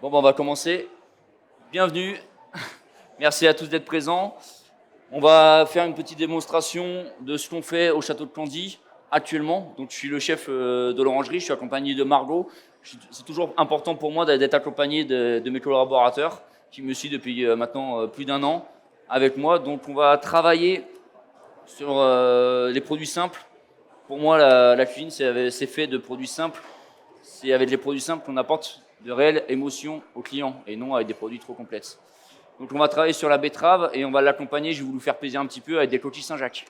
Bon, on va commencer. Bienvenue. Merci à tous d'être présents. On va faire une petite démonstration de ce qu'on fait au château de Candie actuellement. Donc, je suis le chef de l'orangerie. Je suis accompagné de Margot. C'est toujours important pour moi d'être accompagné de mes collaborateurs qui me suivent depuis maintenant plus d'1 an avec moi. Donc, on va travailler sur les produits simples. Pour moi, la cuisine, c'est fait de produits simples. C'est avec les produits simples qu'on apporte de réelles émotions aux clients et non avec des produits trop complexes. Donc on va travailler sur la betterave et on va l'accompagner, je vais vous faire plaisir un petit peu, avec des coquilles Saint-Jacques.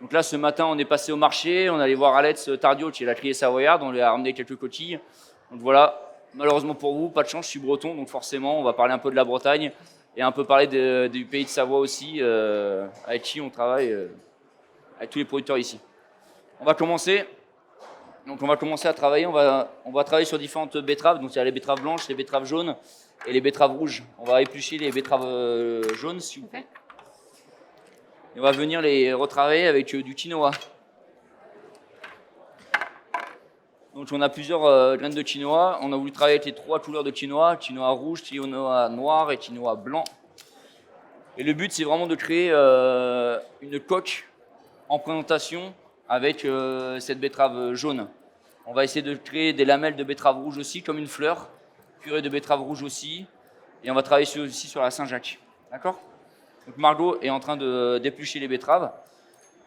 Donc là, ce matin, on est passé au marché, on allait voir Alex Tardio, qui est la criée savoyarde, on lui a ramené quelques coquilles. Donc voilà, malheureusement pour vous, pas de chance, je suis breton, donc forcément, on va parler un peu de la Bretagne et un peu parler du pays de Savoie aussi, avec qui on travaille, avec tous les producteurs ici. On va commencer. Donc on va commencer à travailler, on va travailler sur différentes betteraves. Donc il y a les betteraves blanches, les betteraves jaunes et les betteraves rouges. On va éplucher les betteraves jaunes, s'il vous plaît. Et on va venir les retravailler avec du quinoa. Donc on a plusieurs graines de quinoa. On a voulu travailler avec les 3 couleurs de quinoa rouge, quinoa noir et quinoa blanc. Et le but, c'est vraiment de créer une coque en présentation avec cette betterave jaune. On va essayer de créer des lamelles de betterave rouge aussi, comme une fleur, purée de betterave rouge aussi, et on va travailler aussi sur la Saint-Jacques. D'accord ? Donc Margot est en train d'éplucher les betteraves.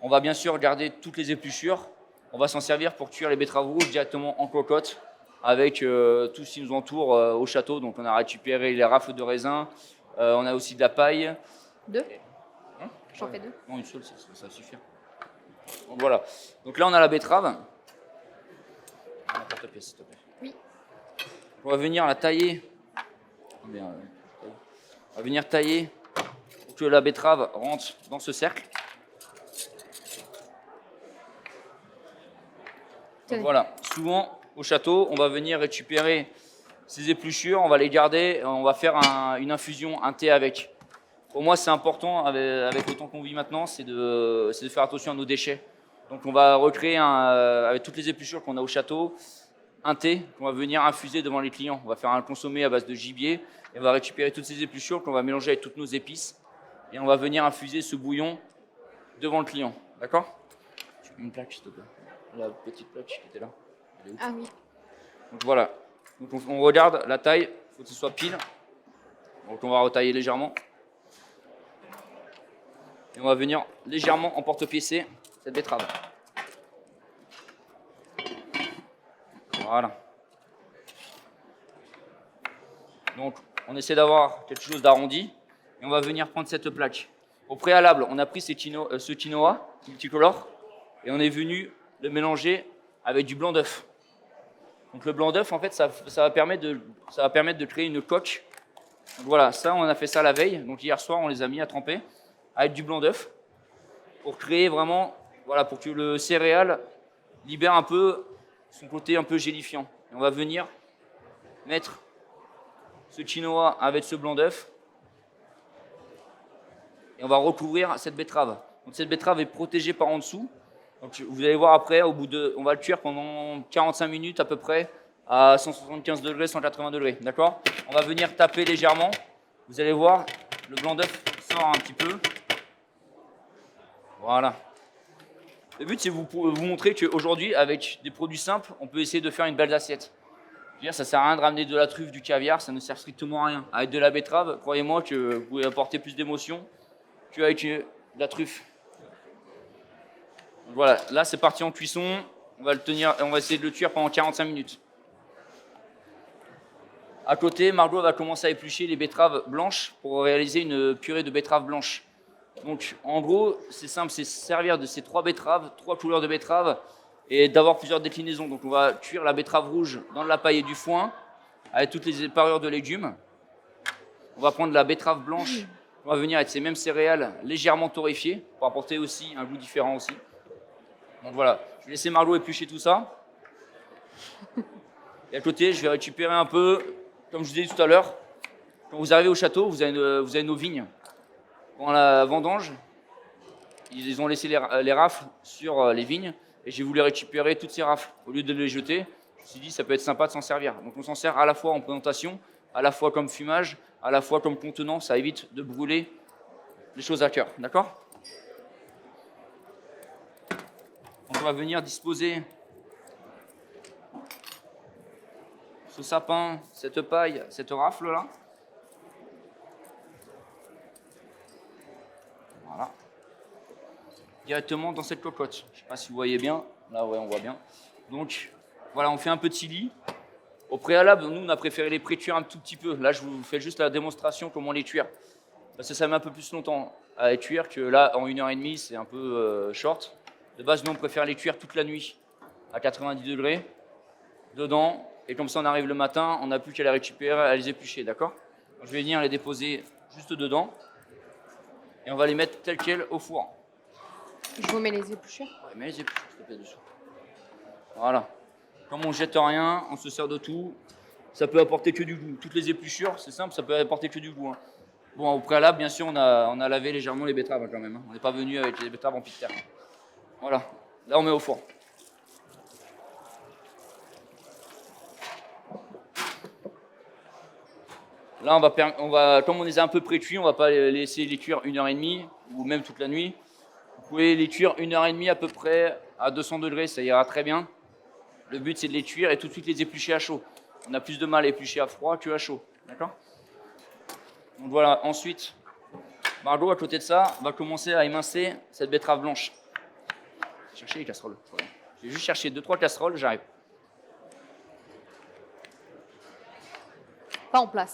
On va bien sûr garder toutes les épluchures. On va s'en servir pour cuire les betteraves rouges directement en cocotte, avec tout ce qui nous entoure au château. Donc on a récupéré les rafles de raisin, on a aussi de la paille. 2 J'en fais 2. Non, une seule, ça suffit. Donc voilà. Donc là, on a la betterave. Oui. On va venir la tailler. On va venir tailler pour que la betterave rentre dans ce cercle. Donc voilà. Souvent, au château, on va venir récupérer ces épluchures, on va les garder, on va faire une infusion, un thé avec. Pour moi, c'est important, avec le temps qu'on vit maintenant, c'est de faire attention à nos déchets. Donc on va recréer, avec toutes les épluchures qu'on a au château, un thé qu'on va venir infuser devant les clients. On va faire un consommé à base de gibier, et on va récupérer toutes ces épluchures qu'on va mélanger avec toutes nos épices, et on va venir infuser ce bouillon devant le client. D'accord ? Tu mets une plaque, s'il te plaît. La petite plaque qui était là. Elle est où ? Ah oui. Donc voilà. Donc on regarde la taille, il faut que ce soit pile. Donc on va retailler légèrement. Et on va venir légèrement emporte-piécer cette betterave. Voilà. Donc on essaie d'avoir quelque chose d'arrondi. Et on va venir prendre cette plaque. Au préalable, on a pris ce quinoa multicolore et on est venu le mélanger avec du blanc d'œuf. Donc le blanc d'œuf, en fait, ça va permettre de créer une coque. Donc voilà, ça, on a fait ça la veille. Donc hier soir, on les a mis à tremper avec du blanc d'œuf pour créer vraiment, voilà, pour que le céréal libère un peu son côté un peu gélifiant. Et on va venir mettre ce quinoa avec ce blanc d'œuf et on va recouvrir cette betterave. Donc cette betterave est protégée par en dessous. Donc vous allez voir après, on va le cuire pendant 45 minutes à peu près à 175 degrés, 180 degrés. D'accord ? On va venir taper légèrement. Vous allez voir, le blanc d'œuf sort un petit peu. Voilà. Le but, c'est de vous montrer qu'aujourd'hui, avec des produits simples, on peut essayer de faire une belle assiette. Je veux dire, ça ne sert à rien de ramener de la truffe, du caviar, ça ne sert strictement à rien. Avec de la betterave, croyez-moi que vous pouvez apporter plus d'émotion qu'avec de la truffe. Donc voilà, là c'est parti en cuisson. On va essayer de le cuire pendant 45 minutes. À côté, Margot va commencer à éplucher les betteraves blanches pour réaliser une purée de betteraves blanches. Donc en gros, c'est simple, c'est servir de ces 3 betteraves, 3 couleurs de betteraves et d'avoir plusieurs déclinaisons. Donc on va cuire la betterave rouge dans de la paille et du foin avec toutes les parures de légumes. On va prendre la betterave blanche, on va venir avec ces mêmes céréales légèrement torréfiées pour apporter aussi un goût différent aussi. Donc voilà, je vais laisser Margot éplucher tout ça. Et à côté, je vais récupérer un peu, comme je vous ai dit tout à l'heure, quand vous arrivez au château, vous avez nos vignes. Pendant la vendange, ils ont laissé les rafles sur les vignes et j'ai voulu récupérer toutes ces rafles. Au lieu de les jeter, je me suis dit ça peut être sympa de s'en servir. Donc on s'en sert à la fois en présentation à la fois comme fumage, à la fois comme contenant, ça évite de brûler les choses à cœur, d'accord? On va venir disposer ce sapin, cette paille, cette rafle là. Voilà. Directement dans cette cocotte. Je ne sais pas si vous voyez bien. Là, ouais, on voit bien. Donc, voilà, on fait un petit lit. Au préalable, nous, on a préféré les pré-cuire un tout petit peu. Là, je vous fais juste la démonstration comment les cuire. Parce que ça met un peu plus longtemps à les cuire que là, en 1h30, c'est un peu short. De base, nous, on préfère les cuire toute la nuit à 90 degrés dedans. Et comme ça, on arrive le matin, on n'a plus qu'à les récupérer, à les éplucher, d'accord? Je vais venir les déposer juste dedans. Et on va les mettre telles quelles au four. Je vous mets les épluchures. Ouais, mets les épluchures, s'il te plaît, dessous. Voilà. Comme on jette rien, on se sert de tout. Ça peut apporter que du goût. Toutes les épluchures, c'est simple, ça peut apporter que du goût. Hein. Bon, au préalable, bien sûr, on a lavé légèrement les betteraves hein, quand même. Hein. On n'est pas venu avec les betteraves en pied de terre. Voilà. Là, on met au four. Là, comme on les a un peu pré-cuits, on ne va pas les laisser les cuire 1h30 ou même toute la nuit. Vous pouvez les cuire 1h30 à peu près à 200 degrés, ça ira très bien. Le but, c'est de les cuire et tout de suite les éplucher à chaud. On a plus de mal à éplucher à froid qu'à chaud. D'accord? Donc voilà, ensuite, Margot, à côté de ça, va commencer à émincer cette betterave blanche. Chercher les casseroles. Je vais juste chercher 2-3 casseroles, j'arrive. Pas en place.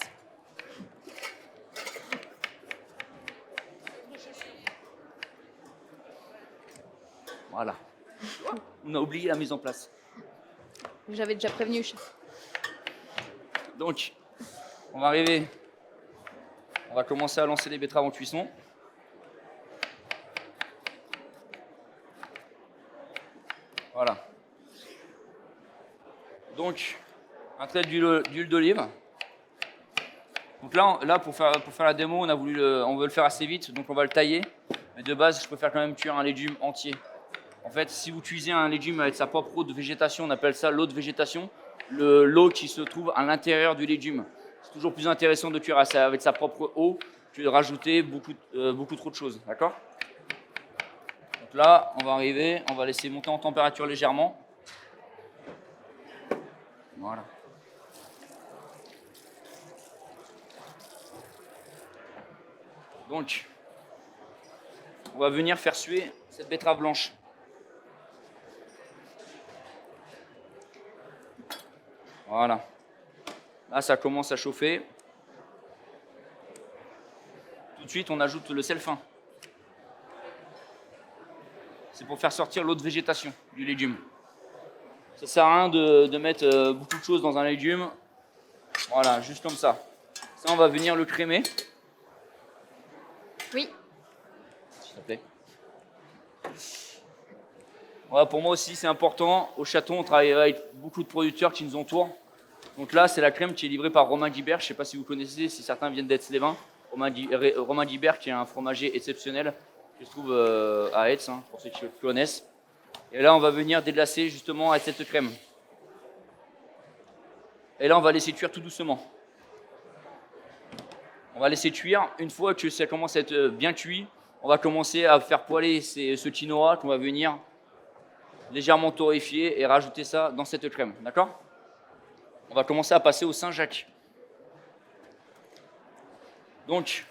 Voilà. On a oublié la mise en place. J'avais déjà prévenu le chef. Donc, on va arriver. On va commencer à lancer les betteraves en cuisson. Voilà. Donc, un trait d'huile d'olive. Donc là pour faire la démo, on veut le faire assez vite, donc on va le tailler. Mais de base, je préfère quand même cuire un légume entier. En fait, si vous cuisez un légume avec sa propre eau de végétation, on appelle ça l'eau de végétation, l'eau qui se trouve à l'intérieur du légume. C'est toujours plus intéressant de cuire avec sa propre eau que de rajouter beaucoup trop de choses, d'accord? Donc là, on va arriver, on va laisser monter en température légèrement. Voilà. Donc, on va venir faire suer cette betterave blanche. Voilà. Là, ça commence à chauffer. Tout de suite, on ajoute le sel fin. C'est pour faire sortir l'eau de végétation du légume. Ça sert à rien de mettre beaucoup de choses dans un légume. Voilà, juste comme ça. Ça, on va venir le crémer. Oui. S'il te plaît. Voilà, pour moi aussi, c'est important. Au château, on travaille avec beaucoup de producteurs qui nous entourent. Donc là, c'est la crème qui est livrée par Romain Guibert. Je ne sais pas si vous connaissez, si certains viennent d'Aix-les-Bains. Romain Guibert, qui est un fromager exceptionnel, qui se trouve à Aix, hein, pour ceux qui le connaissent. Et là, on va venir déglacer justement avec cette crème. Et là, on va laisser cuire tout doucement. On va laisser cuire. Une fois que ça commence à être bien cuit, on va commencer à faire poêler ce quinoa qu'on va venir légèrement torréfier et rajouter ça dans cette crème. D'accord? On va commencer à passer au Saint-Jacques. Donc,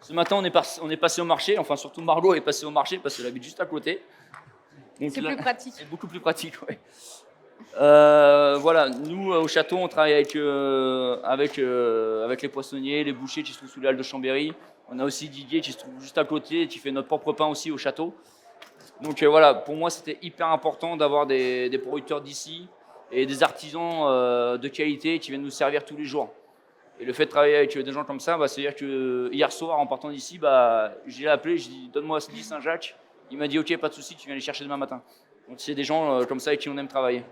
ce matin, on est passé au marché. Enfin, surtout Margot est passée au marché parce qu'elle habite juste à côté. C'est plus pratique. C'est beaucoup plus pratique, oui. Voilà, nous, au château, on travaille avec les poissonniers, les bouchers qui se trouvent sous les halles de Chambéry. On a aussi Didier qui se trouve juste à côté et qui fait notre propre pain aussi au château. Donc voilà, pour moi, c'était hyper important d'avoir des producteurs d'ici et des artisans de qualité qui viennent nous servir tous les jours. Et le fait de travailler avec des gens comme ça, c'est-à-dire que hier soir, en partant d'ici, j'ai appelé, j'ai dit donne-moi 10 Saint-Jacques. Il m'a dit ok, pas de souci, tu viens les chercher demain matin. Donc c'est des gens comme ça avec qui on aime travailler.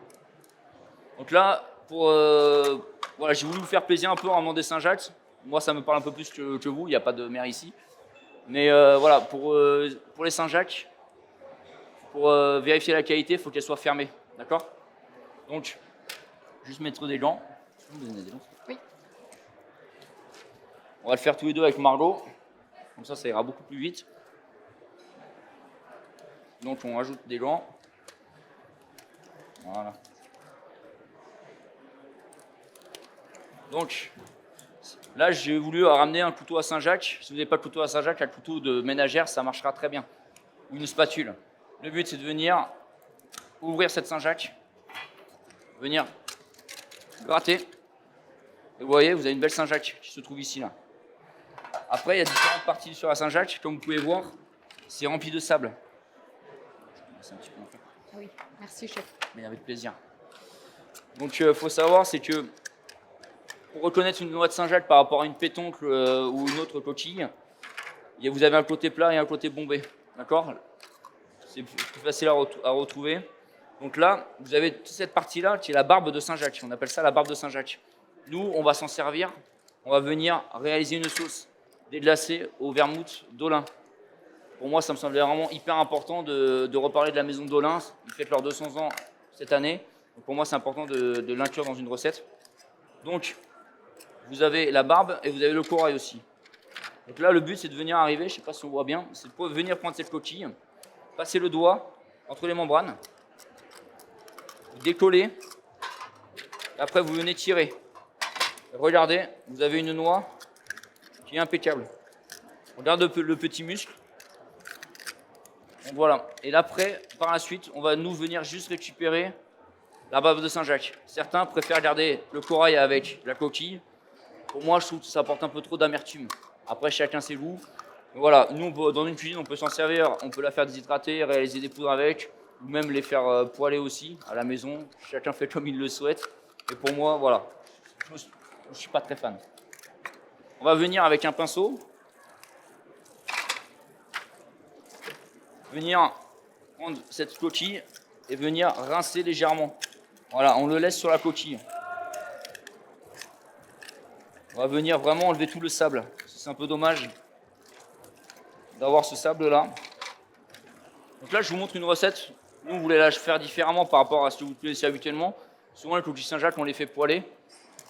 Donc là, voilà, j'ai voulu vous faire plaisir un peu en demandant des Saint-Jacques. Moi, ça me parle un peu plus que vous, il n'y a pas de mer ici. Mais voilà, pour les Saint-Jacques, pour vérifier la qualité, il faut qu'elle soit fermée. D'accord? Donc, juste mettre des gants. Oui. On va le faire tous les deux avec Margot. Comme ça ira beaucoup plus vite. Donc on rajoute des gants. Voilà. Donc là, j'ai voulu ramener un couteau à Saint-Jacques. Si vous n'avez pas de couteau à Saint-Jacques, un couteau de ménagère, ça marchera très bien. Ou une spatule. Le but, c'est de venir ouvrir cette Saint-Jacques, venir gratter. Et vous voyez, vous avez une belle Saint-Jacques qui se trouve ici, là. Après, il y a différentes parties sur la Saint-Jacques. Comme vous pouvez voir, c'est rempli de sable. C'est un petit peu enfant. Oui, merci chef. Mais avec plaisir. Donc, il faut savoir, c'est que pour reconnaître une noix de Saint-Jacques par rapport à une pétoncle ou une autre coquille, vous avez un côté plat et un côté bombé. D'accord? C'est plus facile à retrouver. Donc là, vous avez toute cette partie-là qui est la barbe de Saint-Jacques. On appelle ça la barbe de Saint-Jacques. Nous, on va s'en servir. On va venir réaliser une sauce déglacée au vermouth d'Olin. Pour moi, ça me semblait vraiment hyper important de reparler de la maison d'Olin. Ils fêtent leurs 200 ans cette année. Donc pour moi, c'est important de l'inclure dans une recette. Donc, vous avez la barbe et vous avez le corail aussi. Donc là, le but, c'est de venir arriver, je ne sais pas si on voit bien, c'est de venir prendre cette coquille, passer le doigt entre les membranes, vous décollez, et après vous venez tirer. Et regardez, vous avez une noix qui est impeccable. Regarde le petit muscle. Donc voilà. Et là, après, par la suite, on va nous venir juste récupérer la barbe de Saint-Jacques. Certains préfèrent garder le corail avec la coquille. Pour moi, je trouve que ça apporte un peu trop d'amertume. Après, chacun ses goûts. Voilà, nous, dans une cuisine, on peut s'en servir, on peut la faire déshydrater, réaliser des poudres avec, ou même les faire poêler aussi à la maison. Chacun fait comme il le souhaite. Et pour moi, voilà, je ne suis pas très fan. On va venir avec un pinceau. Venir prendre cette coquille et venir rincer légèrement. Voilà, on le laisse sur la coquille. On va venir vraiment enlever tout le sable. C'est un peu dommage d'avoir ce sable-là. Donc là, je vous montre une recette. Nous, on voulait la faire différemment par rapport à ce que vous connaissez habituellement. Souvent, les coquilles Saint-Jacques, on les fait poêler.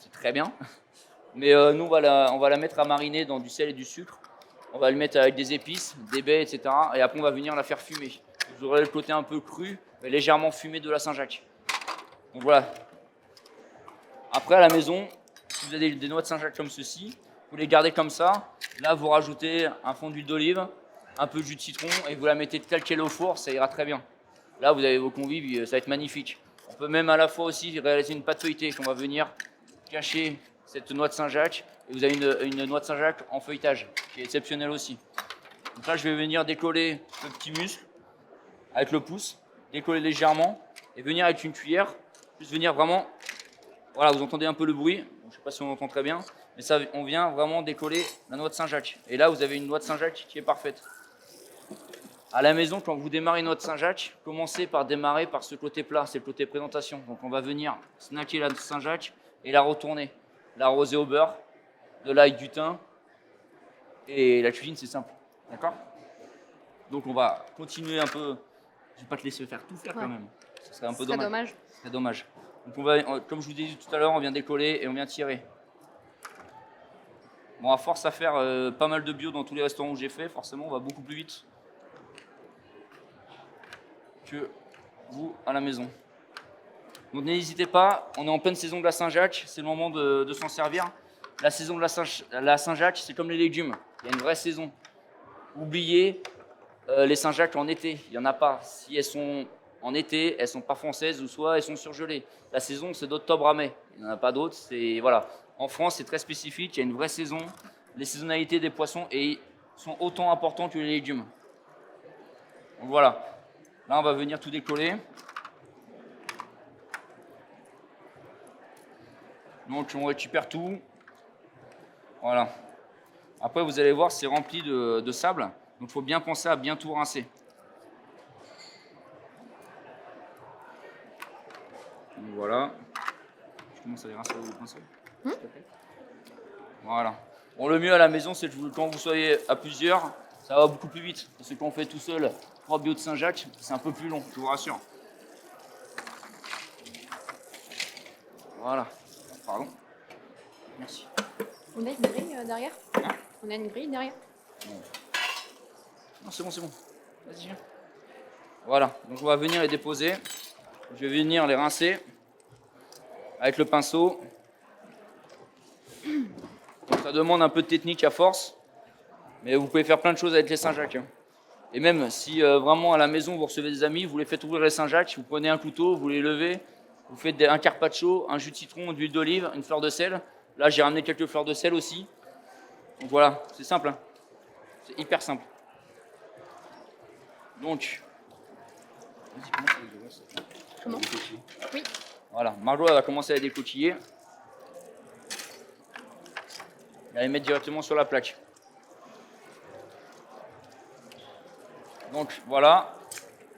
C'est très bien. Mais nous, on va la mettre à mariner dans du sel et du sucre. On va le mettre avec des épices, des baies, etc. Et après, on va venir la faire fumer. Vous aurez le côté un peu cru, mais légèrement fumé de la Saint-Jacques. Donc voilà. Après, à la maison, si vous avez des noix de Saint-Jacques comme ceci, vous les gardez comme ça. Là, vous rajoutez un fond d'huile d'olive, un peu de jus de citron et vous la mettez telle qu'elle au four, ça ira très bien. Là, vous avez vos convives, ça va être magnifique. On peut même à la fois aussi réaliser une pâte feuilletée qu'on va venir cacher cette noix de Saint-Jacques. Et vous avez une noix de Saint-Jacques en feuilletage, qui est exceptionnelle aussi. Donc là, je vais venir décoller le petit muscle avec le pouce, décoller légèrement et venir avec une cuillère, juste venir vraiment. Voilà, vous entendez un peu le bruit, je ne sais pas si on entend très bien, mais ça, on vient vraiment décoller la noix de Saint-Jacques. Et là, vous avez une noix de Saint-Jacques qui est parfaite. À la maison, quand vous démarrez une noix de Saint-Jacques, commencez par démarrer par ce côté plat, c'est le côté présentation. Donc on va venir snacker la Saint-Jacques et la retourner, l'arroser au beurre, de l'ail, du thym, et la cuisine, c'est simple. D'accord? Donc on va continuer un peu. Je ne vais pas te laisser faire tout faire quand même. Ce serait un peu dommage. Ce serait dommage. Donc on va, comme je vous ai dit tout à l'heure, on vient décoller et on vient tirer. Bon, à force à faire pas mal de bio dans tous les restaurants où j'ai fait, forcément on va beaucoup plus vite que vous à la maison. Donc n'hésitez pas, on est en pleine saison de la Saint-Jacques, c'est le moment de s'en servir. La saison de la Saint-Jacques, c'est comme les légumes, il y a une vraie saison. Oubliez les Saint-Jacques en été, il n'y en a pas. Si elles sont en été, elles ne sont pas françaises ou soit elles sont surgelées. La saison, c'est d'octobre à mai, il n'y en a pas d'autres. Voilà. En France, c'est très spécifique, il y a une vraie saison. Les saisonnalités des poissons sont autant importantes que les légumes. Donc voilà, là on va venir tout décoller. Donc on récupère tout. Voilà. Après, vous allez voir, c'est rempli de sable. Donc il faut bien penser à bien tout rincer. Donc voilà. Je commence à les rincer au pinceau. Voilà. Bon, le mieux à la maison, c'est que quand vous soyez à plusieurs, ça va beaucoup plus vite. Parce que quand on fait tout seul 3 bio de Saint-Jacques, c'est un peu plus long, je vous rassure. Voilà. Pardon. Merci. On a une grille derrière? Hein? On a une grille derrière. Non, c'est bon, c'est bon. Vas-y, viens. Voilà, donc on va venir les déposer. Je vais venir les rincer avec le pinceau. Ça demande un peu de technique à force, mais vous pouvez faire plein de choses avec les Saint-Jacques. Et même si vraiment à la maison vous recevez des amis, vous les faites ouvrir les Saint-Jacques, vous prenez un couteau, vous les levez, vous faites un carpaccio, un jus de citron, de l'huile d'olive, une fleur de sel. Là j'ai ramené quelques fleurs de sel aussi. Donc voilà, c'est simple, hein. C'est hyper simple. Donc, Comment? Oui. Voilà, Margot elle va commencer à décoquiller. Elle va les mettre directement sur la plaque. Donc voilà,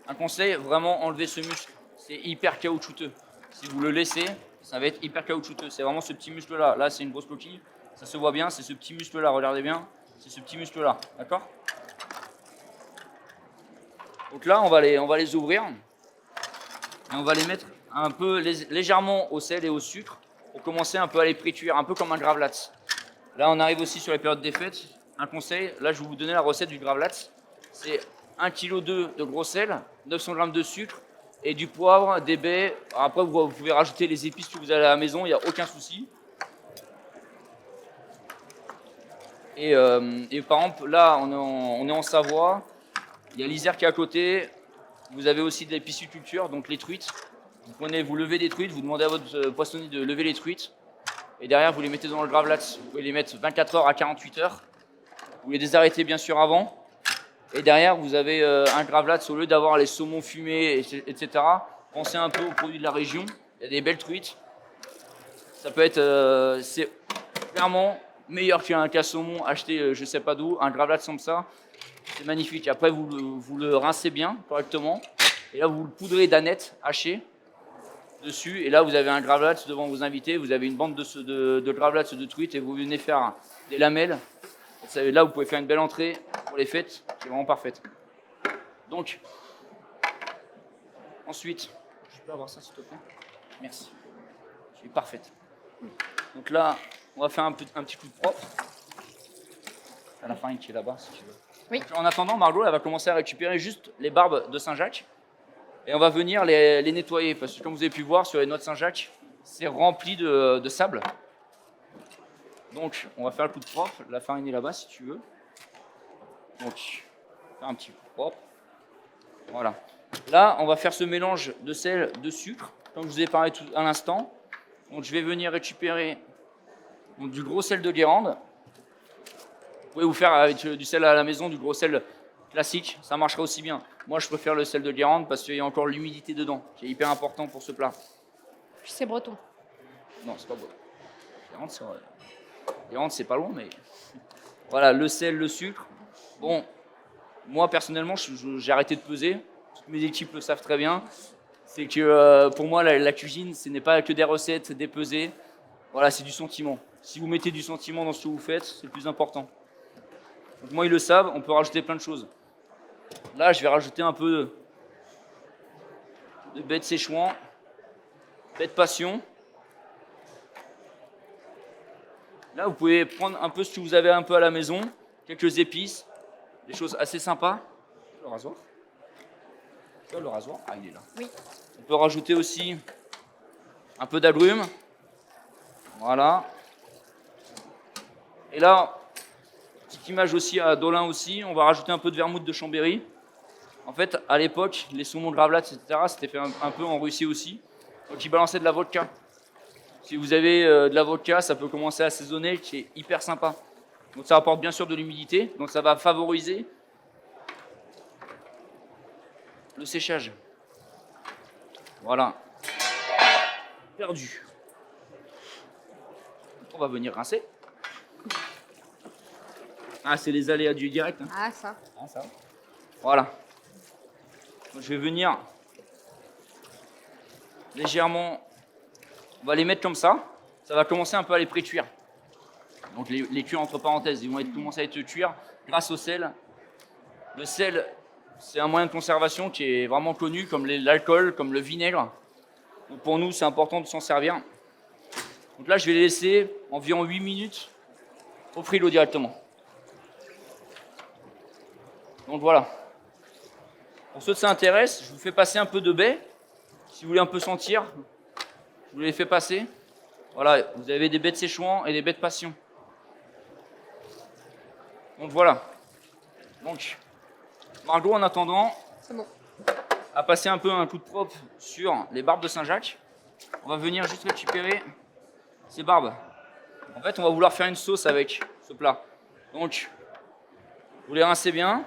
un conseil, vraiment enlever ce muscle. C'est hyper caoutchouteux. Si vous le laissez, ça va être hyper caoutchouteux. C'est vraiment ce petit muscle-là. Là, c'est une grosse coquille. Ça se voit bien, c'est ce petit muscle-là. Regardez bien, c'est ce petit muscle-là. D'accord? Donc là, on va les ouvrir. Et on va les mettre un peu légèrement au sel et au sucre pour commencer un peu à les pré-cuire, un peu comme un gravlax. Là, on arrive aussi sur les périodes des fêtes. Un conseil, là, je vais vous donner la recette du gravlax. C'est 1,2 kg de gros sel, 900 g de sucre et du poivre, des baies. Après, vous pouvez rajouter les épices que vous avez à la maison, il n'y a aucun souci. Et par exemple, là, on est en Savoie. Il y a l'Isère qui est à côté. Vous avez aussi de la pisciculture, donc les truites. Vous levez des truites, vous demandez à votre poissonnier de lever les truites. Et derrière, vous les mettez dans le gravlax. Vous pouvez les mettre 24 heures à 48 heures. Vous les désarrêtez bien sûr avant. Et derrière, vous avez un gravlax, au lieu d'avoir les saumons fumés, etc. Pensez un peu aux produits de la région. Il y a des belles truites. Ça peut être, c'est clairement meilleur qu'un saumon acheté je sais pas d'où. Un gravlax comme ça, c'est magnifique. Après, vous le rincez bien, correctement. Et là, vous le poudrez d'aneth hachée dessus. Et là, vous avez un gravlax devant vos invités. Vous avez une bande de gravlax de truites et vous venez faire des lamelles. Et là, vous pouvez faire une belle entrée pour les fêtes. C'est vraiment parfaite. Donc, ensuite, je peux avoir ça s'il te plaît? Merci. C'est parfaite. Donc là, on va faire un petit coup de propre. À la farine qui est là-bas, si tu veux. Oui. Donc, en attendant, Margot, elle va commencer à récupérer juste les barbes de Saint-Jacques. Et on va venir les nettoyer. Parce que comme vous avez pu voir sur les noix de Saint-Jacques, c'est rempli de sable. Donc, on va faire le coup de propre. La farine est là-bas, si tu veux. Donc, faire un petit coup de propre. Voilà. Là, on va faire ce mélange de sel, de sucre, comme je vous ai parlé tout à l'instant. Donc, je vais venir récupérer du gros sel de Guérande. Vous pouvez vous faire avec du sel à la maison, du gros sel classique. Ça marchera aussi bien. Moi, je préfère le sel de Guérande parce qu'il y a encore l'humidité dedans, qui est hyper important pour ce plat. Puis c'est breton. Non, c'est pas beau. Guérande, c'est pas loin, mais... Voilà, le sel, le sucre. Bon, moi, personnellement, j'ai arrêté de peser. Toutes mes équipes le savent très bien. C'est que pour moi, la cuisine, ce n'est pas que des recettes, des pesées. Voilà, c'est du sentiment. Si vous mettez du sentiment dans ce que vous faites, c'est le plus important. Donc moi, ils le savent, on peut rajouter plein de choses. Là, je vais rajouter un peu de baie de Séchouan, baie de passion. Là, vous pouvez prendre un peu ce que vous avez un peu à la maison, quelques épices, des choses assez sympas. Le rasoir. Le rasoir, ah, il est là. Oui. On peut rajouter aussi un peu d'agrumes. Voilà. Et là, petite image aussi à Dolin aussi, on va rajouter un peu de vermouth de Chambéry. En fait, à l'époque, les saumons de gravlax, etc., c'était fait un peu en Russie aussi. Donc ils balançaient de la vodka. Si vous avez de la vodka, ça peut commencer à assaisonner, qui est hyper sympa. Donc ça apporte bien sûr de l'humidité, donc ça va favoriser le séchage. Voilà. Perdu. On va venir rincer. Ah, c'est les aléas du direct. Hein. Ah, ça. Ah, ça. Voilà. Donc, je vais venir légèrement. On va les mettre comme ça. Ça va commencer un peu à les pré-cuire. Donc les cuire entre parenthèses. Ils vont commencer à être cuire grâce au sel. Le sel, c'est un moyen de conservation qui est vraiment connu, comme l'alcool, comme le vinaigre. Donc pour nous, c'est important de s'en servir. Donc là, je vais les laisser environ 8 minutes au frigo directement. Donc voilà. Pour ceux que ça intéresse, je vous fais passer un peu de baies. Si vous voulez un peu sentir, je vous les fais passer. Voilà, vous avez des baies de séchouan et des baies de passion. Donc voilà. Donc, Margot, en attendant, C'est bon. a passé un peu un coup de propre sur les barbes de Saint-Jacques. On va venir juste récupérer ces barbes. En fait, on va vouloir faire une sauce avec ce plat. Donc, vous les rincez bien.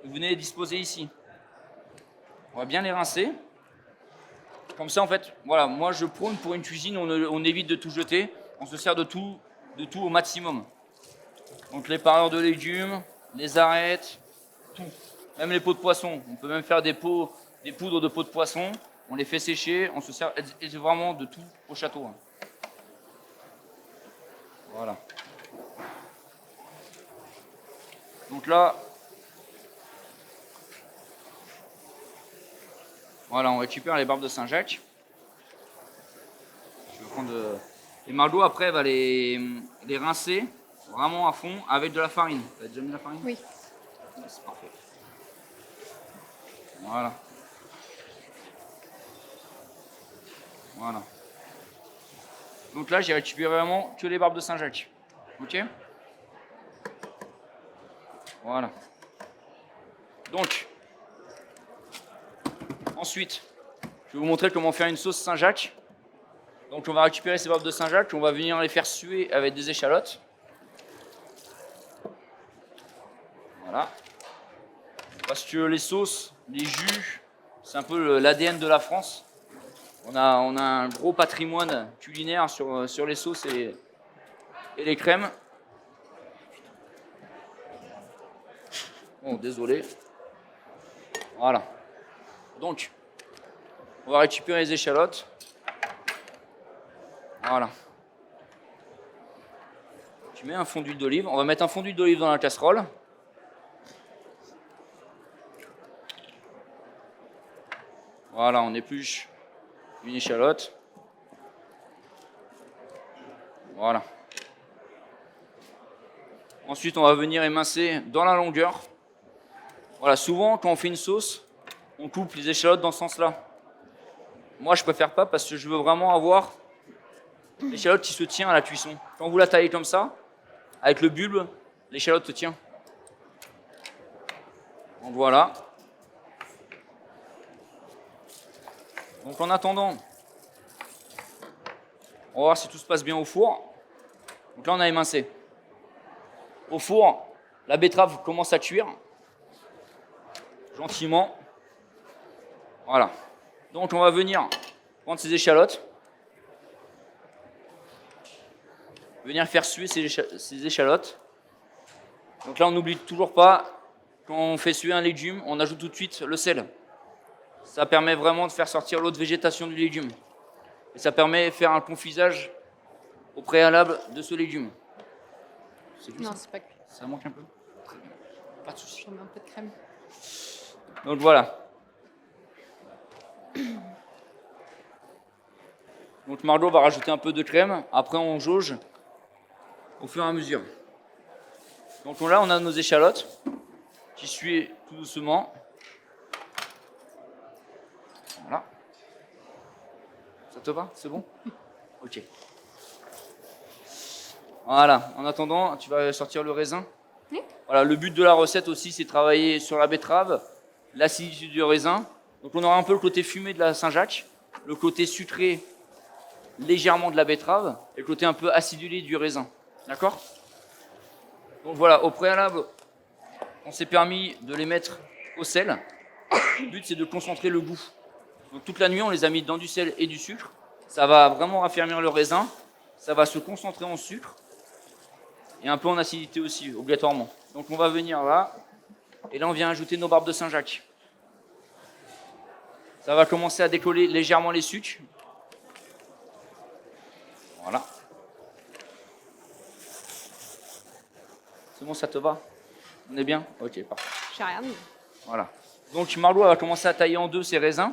Vous venez les disposer ici. On va bien les rincer. Comme ça, en fait, voilà, moi je prône pour une cuisine, on évite de tout jeter. On se sert de tout au maximum. Donc les parures de légumes, les arêtes, tout. Même les pots de poisson. On peut même faire des poudres de pots de poisson. On les fait sécher. On se sert vraiment de tout au château. Voilà. Donc là, voilà, on récupère les barbes de Saint-Jacques. Je vais prendre. Et Margot, après, elle va les rincer vraiment à fond avec de la farine. Tu as déjà mis la farine? Oui. C'est parfait. Voilà. Voilà. Donc là, j'ai récupéré vraiment que les barbes de Saint-Jacques. Ok? Voilà. Donc, ensuite, je vais vous montrer comment faire une sauce Saint-Jacques. Donc on va récupérer ces barbes de Saint-Jacques, on va venir les faire suer avec des échalotes. Voilà. Parce que les sauces, les jus, c'est un peu l'ADN de la France. On a un gros patrimoine culinaire sur les sauces et les crèmes. Bon, désolé. Voilà. Donc, on va récupérer les échalotes. Voilà. Tu mets un fond d'huile d'olive. On va mettre un fond d'huile d'olive dans la casserole. Voilà, on épluche une échalote. Voilà. Ensuite, on va venir émincer dans la longueur. Voilà, souvent, quand on fait une sauce, on coupe les échalotes dans ce sens-là. Moi, je préfère pas parce que je veux vraiment avoir l'échalote qui se tient à la cuisson. Quand vous la taillez comme ça, avec le bulbe, l'échalote se tient. Donc voilà. Donc en attendant, on va voir si tout se passe bien au four. Donc là, on a émincé. Au four, la betterave commence à cuire. Gentiment. Voilà. Donc on va venir prendre ces échalotes. Venir faire suer ces échalotes. Donc là, on n'oublie toujours pas, quand on fait suer un légume, on ajoute tout de suite le sel. Ça permet vraiment de faire sortir l'eau de végétation du légume. Et ça permet de faire un confisage au préalable de ce légume. Non, c'est pas cuit. Ça manque un peu? Très bien. Pas de souci. Je mets un peu de crème. Donc voilà. Donc Margot va rajouter un peu de crème. Après, on jauge au fur et à mesure. Donc là, on a nos échalotes qui suent tout doucement. Voilà. Ça te va? C'est bon? Ok. Voilà. En attendant, tu vas sortir le raisin. Oui. Voilà. Le but de la recette aussi, c'est de travailler sur la betterave, l'acidité du raisin. Donc on aura un peu le côté fumé de la Saint-Jacques, le côté sucré légèrement de la betterave et le côté un peu acidulé du raisin. D'accord? Donc voilà, au préalable, on s'est permis de les mettre au sel. Le but, c'est de concentrer le goût. Donc toute la nuit, on les a mis dans du sel et du sucre. Ça va vraiment raffermir le raisin. Ça va se concentrer en sucre et un peu en acidité aussi, obligatoirement. Donc on va venir là, et là on vient ajouter nos barbes de Saint-Jacques. Ça va commencer à décoller légèrement les sucres. Voilà. C'est bon, ça te va? On est bien? Ok, parfait. J'ai rien dit. Voilà. Donc Margot va commencer à tailler en deux ces raisins.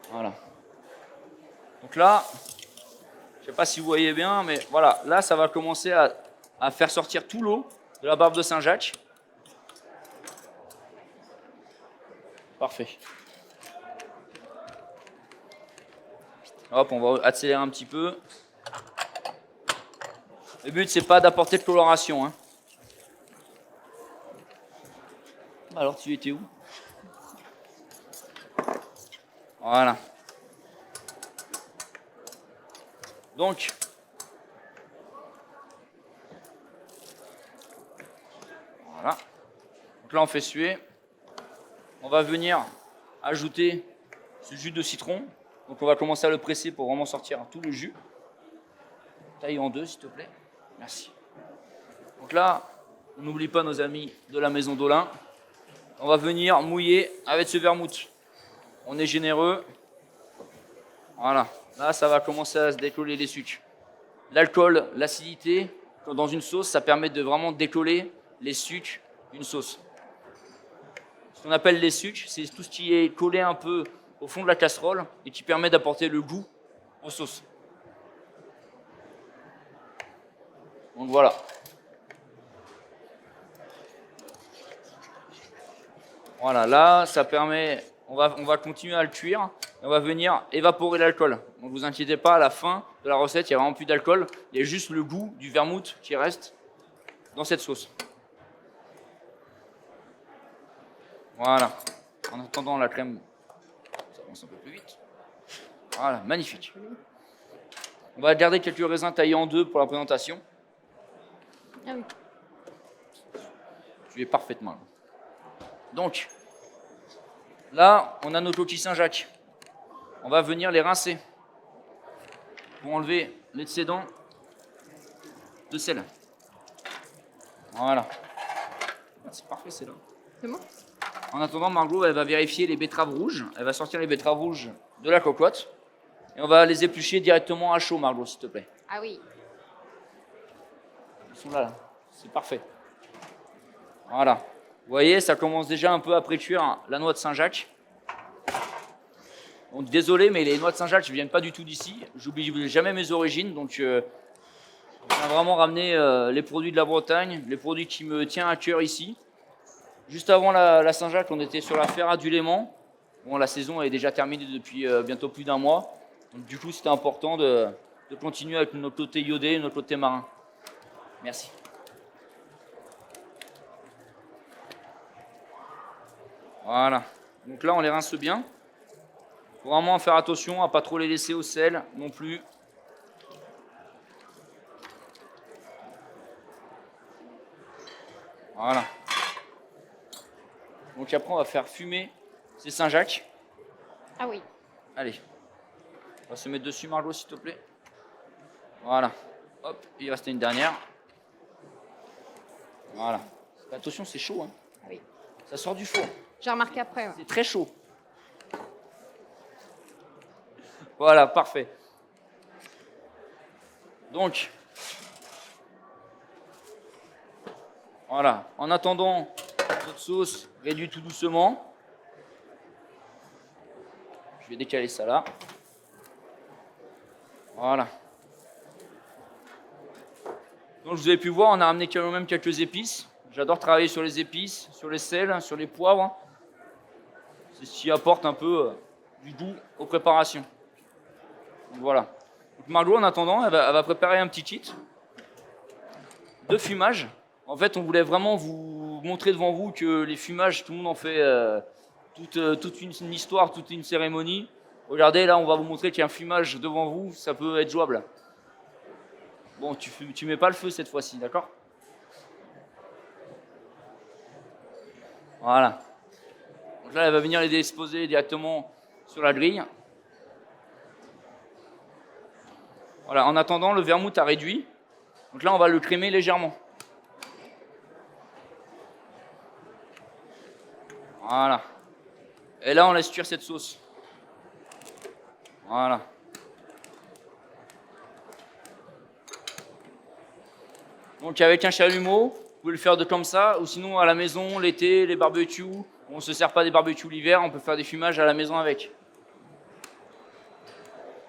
Voilà. Donc là, je ne sais pas si vous voyez bien, mais voilà, là ça va commencer à à faire sortir tout l'eau de la barbe de Saint-Jacques. Parfait. Hop, on va accélérer un petit peu. Le but, c'est pas d'apporter de coloration, hein. Alors, tu étais où? Voilà. Donc, voilà. Donc là, on fait suer. On va venir ajouter ce jus de citron. Donc, on va commencer à le presser pour vraiment sortir tout le jus. Taille en deux, s'il te plaît. Merci. Donc là, on n'oublie pas nos amis de la maison d'Olin. On va venir mouiller avec ce vermouth. On est généreux. Voilà. Là, ça va commencer à se décoller les sucres. L'alcool, l'acidité, dans une sauce, ça permet de vraiment décoller les sucres d'une sauce. Ce qu'on appelle les sucres, c'est tout ce qui est collé un peu au fond de la casserole et qui permet d'apporter le goût aux sauces. Donc voilà. Voilà, là, ça permet, on va continuer à le cuire, et on va venir évaporer l'alcool. Donc vous inquiétez pas, à la fin de la recette, il n'y a vraiment plus d'alcool, il y a juste le goût du vermouth qui reste dans cette sauce. Voilà, en attendant la crème, ça avance un peu plus vite. Voilà, magnifique. On va garder quelques raisins taillés en deux pour la présentation. Ah oui. Tu es parfaitement là. Donc, là, on a nos coquilles Saint-Jacques. On va venir les rincer pour enlever l'excédent de sel. Voilà. C'est parfait, c'est là. C'est bon? En attendant, Margot, elle va vérifier les betteraves rouges. Elle va sortir les betteraves rouges de la cocotte. Et on va les éplucher directement à chaud, Margot, s'il te plaît. Ah oui. Ils sont là. C'est parfait. Voilà. Vous voyez, ça commence déjà un peu à pré-cuire la noix de Saint-Jacques. Donc, désolé, mais les noix de Saint-Jacques ne viennent pas du tout d'ici. J'oublie jamais mes origines. Donc, on a vraiment ramené les produits de la Bretagne, les produits qui me tiennent à cœur ici. Juste avant la Saint-Jacques, on était sur la Ferra du Léman. Bon, la saison est déjà terminée depuis bientôt plus d'un mois. Donc, du coup, c'était important de continuer avec notre côté iodé, notre côté marin. Merci. Voilà. Donc là, on les rince bien. Il faut vraiment faire attention à ne pas trop les laisser au sel non plus. Voilà. Donc après, on va faire fumer ces Saint-Jacques. Ah oui. Allez. On va se mettre dessus, Margot, s'il te plaît. Voilà. Hop, il restait une dernière. Voilà. Attention, c'est chaud, hein. Ah oui. Ça sort du four. J'ai remarqué après. Ouais. C'est très chaud. Voilà, parfait. Donc, voilà. En attendant, notre sauce réduit tout doucement. Je vais décaler ça là. Voilà. Donc, vous avez pu voir, on a ramené quand même quelques épices. J'adore travailler sur les épices, sur les sels, sur les poivres. C'est ce qui apporte un peu du goût aux préparations. Donc, voilà. Donc, Margot, en attendant, elle va préparer un petit kit de fumage. En fait, on voulait vraiment vous montrer devant vous que les fumages, tout le monde en fait toute une histoire, toute une cérémonie. Regardez, là, on va vous montrer qu'il y a un fumage devant vous, ça peut être jouable. Bon, tu mets pas le feu cette fois-ci, d'accord? Voilà. Donc là, elle va venir les disposer directement sur la grille. Voilà, en attendant, le vermouth a réduit. Donc là, on va le crémer légèrement. Voilà. Et là, on laisse cuire cette sauce. Voilà. Donc avec un chalumeau, vous pouvez le faire comme ça, ou sinon à la maison, l'été, les barbecues. On ne se sert pas des barbecues l'hiver, on peut faire des fumages à la maison avec.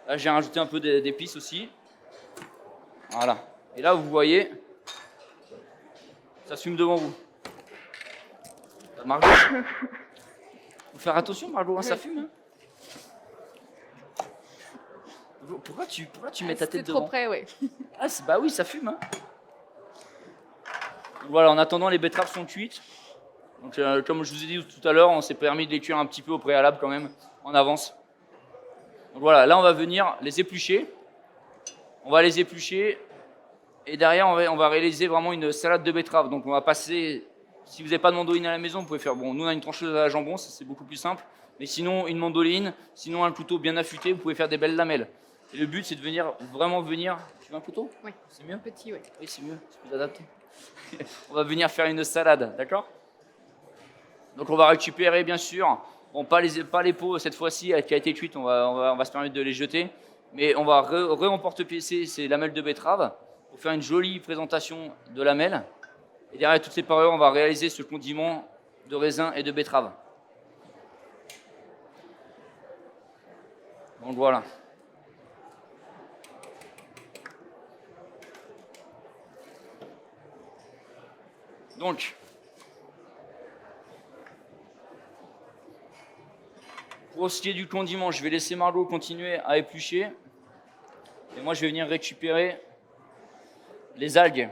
Là, j'ai rajouté un peu d'épices aussi. Voilà. Et là, vous voyez, Ça fume devant vous. Margot, faut faire attention, Margot, hein, ça fume. Hein. Pourquoi tu mets ta tête C'était devant? trop près, oui. Ah, bah oui, ça fume. Hein. Donc voilà, en attendant, les betteraves sont cuites. Donc, comme je vous ai dit tout à l'heure, on s'est permis de les cuire un petit peu au préalable quand même, en avance. Donc voilà, là on va venir les éplucher. On va les éplucher et derrière on va réaliser vraiment une salade de betterave. Donc on va passer, si vous n'avez pas de mandoline à la maison, vous pouvez faire, bon, nous on a une trancheuse à jambon, ça c'est beaucoup plus simple. Mais sinon une mandoline, sinon un couteau bien affûté, vous pouvez faire des belles lamelles. Et le but c'est de vraiment venir. Tu veux un couteau? Oui. C'est mieux? Petit, oui. Oui, c'est mieux, c'est plus adapté. On va venir faire une salade, d'accord? Donc on va récupérer bien sûr, bon, pas les peaux cette fois-ci qui a été cuite, on va se permettre de les jeter, mais on va re-emporte-piécer ces lamelles de betterave pour faire une jolie présentation de lamelles. Et derrière toutes ces parures, on va réaliser ce condiment de raisin et de betterave. Donc voilà. Donc, pour ce qui est du condiment, je vais laisser Margot continuer à éplucher. Et moi, je vais venir récupérer les algues.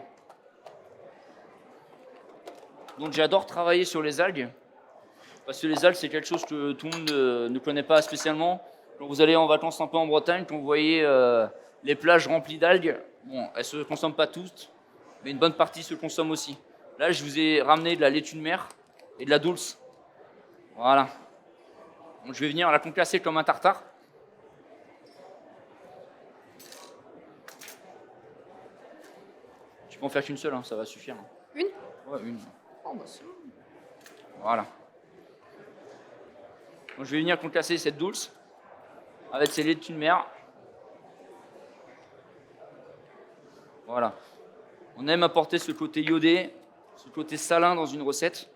Donc, j'adore travailler sur les algues. Parce que les algues, c'est quelque chose que tout le monde ne connaît pas spécialement. Quand vous allez en vacances un peu en Bretagne, quand vous voyez les plages remplies d'algues, bon, elles ne se consomment pas toutes, mais une bonne partie se consomme aussi. Là, je vous ai ramené de la laitue de mer et de la dulce. Voilà. Donc, je vais venir la concasser comme un tartare. Tu peux en faire qu'une seule, hein, ça va suffire. Une? Ouais, une. Oh, bah c'est bon. Voilà. Donc, je vais venir concasser cette dulce avec ses laitues de mer. Voilà. On aime apporter ce côté iodé, ce côté salin dans une recette.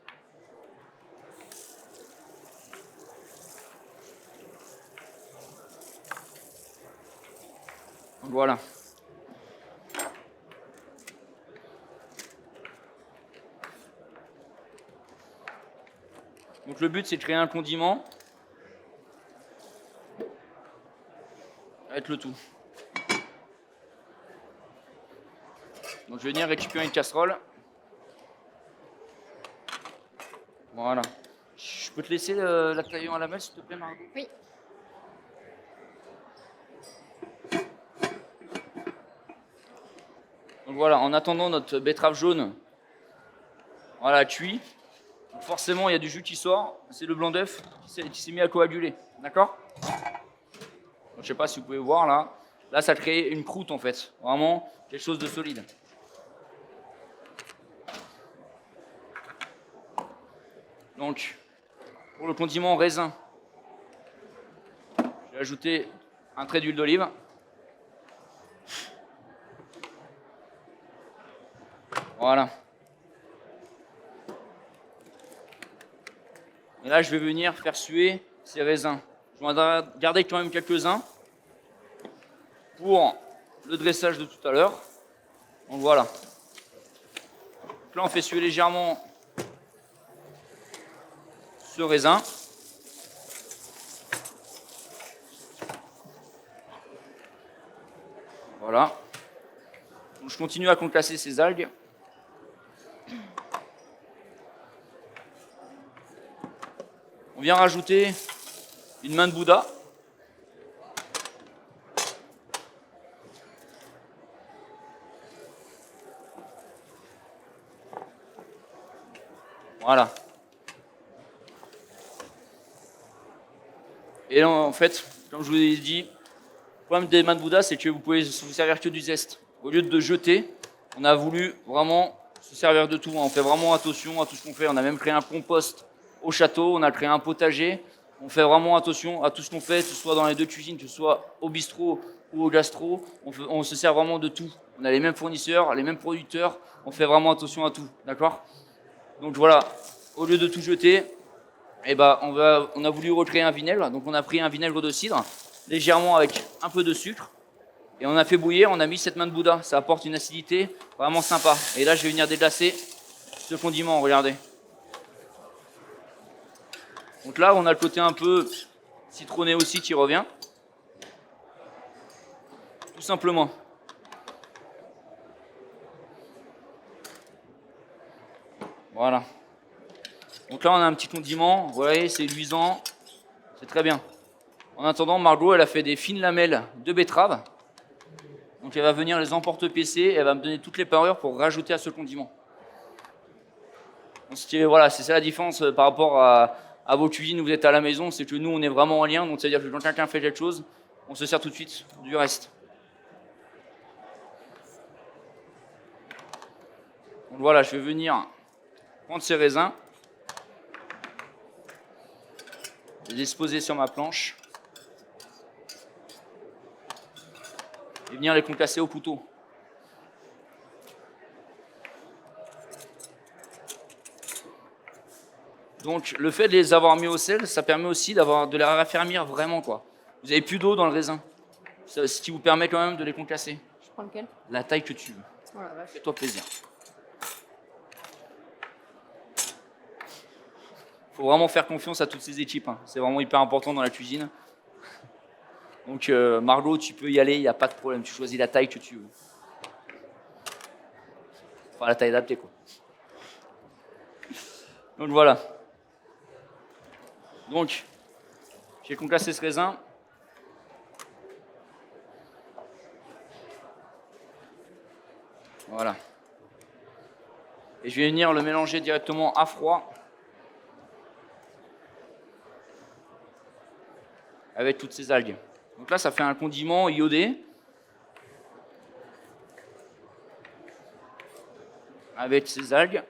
Donc voilà. Donc le but c'est de créer un condiment avec le tout. Donc je vais venir récupérer une casserole. Voilà. Je peux te laisser la taillon à la main s'il te plaît, Margot? Oui. Donc voilà, en attendant notre betterave jaune, voilà, cuit. Donc forcément, il y a du jus qui sort. C'est le blanc d'œuf qui s'est mis à coaguler. D'accord? Je ne sais pas si vous pouvez voir là. Là, ça crée une croûte en fait. Vraiment quelque chose de solide. Donc, pour le condiment raisin, je vais ajouter un trait d'huile d'olive. Voilà. Et là, je vais venir faire suer ces raisins. Je vais en garder quand même quelques-uns pour le dressage de tout à l'heure. Donc voilà. Donc là, on fait suer légèrement ce raisin. Voilà. Donc, je continue à concasser ces algues. On vient rajouter une main de Bouddha. Voilà. Et là, en fait, comme je vous ai dit, le problème des mains de Bouddha, c'est que vous pouvez vous servir que du zeste. Au lieu de jeter, on a voulu vraiment se servir de tout. On fait vraiment attention à tout ce qu'on fait. On a même créé un compost au château, on a créé un potager. On fait vraiment attention à tout ce qu'on fait, que ce soit dans les deux cuisines, que ce soit au bistrot ou au gastro. On se sert vraiment de tout. On a les mêmes fournisseurs, les mêmes producteurs. On fait vraiment attention à tout, d'accord? Donc voilà, au lieu de tout jeter, eh ben, on a voulu recréer un vinaigre. Donc on a pris un vinaigre de cidre, légèrement avec un peu de sucre. Et on a fait bouillir, on a mis cette main de Bouddha. Ça apporte une acidité vraiment sympa. Et là, je vais venir déglacer ce condiment, regardez. Donc là, on a le côté un peu citronné aussi qui revient. Tout simplement. Voilà. Donc là, on a un petit condiment. Vous voyez, c'est luisant. C'est très bien. En attendant, Margot, elle a fait des fines lamelles de betterave. Donc elle va venir les emporte-piécer et elle va me donner toutes les parures pour rajouter à ce condiment. Donc, voilà, c'est ça la différence par rapport à vos cuisines où vous êtes à la maison, c'est que nous, on est vraiment en lien. Donc c'est-à-dire que quand quelqu'un fait quelque chose, on se sert tout de suite du reste. Donc voilà, je vais venir prendre ces raisins, les disposer sur ma planche et venir les concasser au couteau. Donc le fait de les avoir mis au sel, ça permet aussi de les raffermir vraiment, quoi. Vous n'avez plus d'eau dans le raisin, ce qui vous permet quand même de les concasser. Je prends lequel? La taille que tu veux. Oh la vache. Fais-toi plaisir. Faut vraiment faire confiance à toutes ces équipes, hein. C'est vraiment hyper important dans la cuisine. Donc Margot, tu peux y aller, il n'y a pas de problème. Tu choisis la taille que tu veux. Enfin, la taille adaptée, quoi. Donc voilà. Donc, j'ai concassé ce raisin. Voilà. Et je vais venir le mélanger directement à froid avec toutes ces algues. Donc là, ça fait un condiment iodé avec ces algues.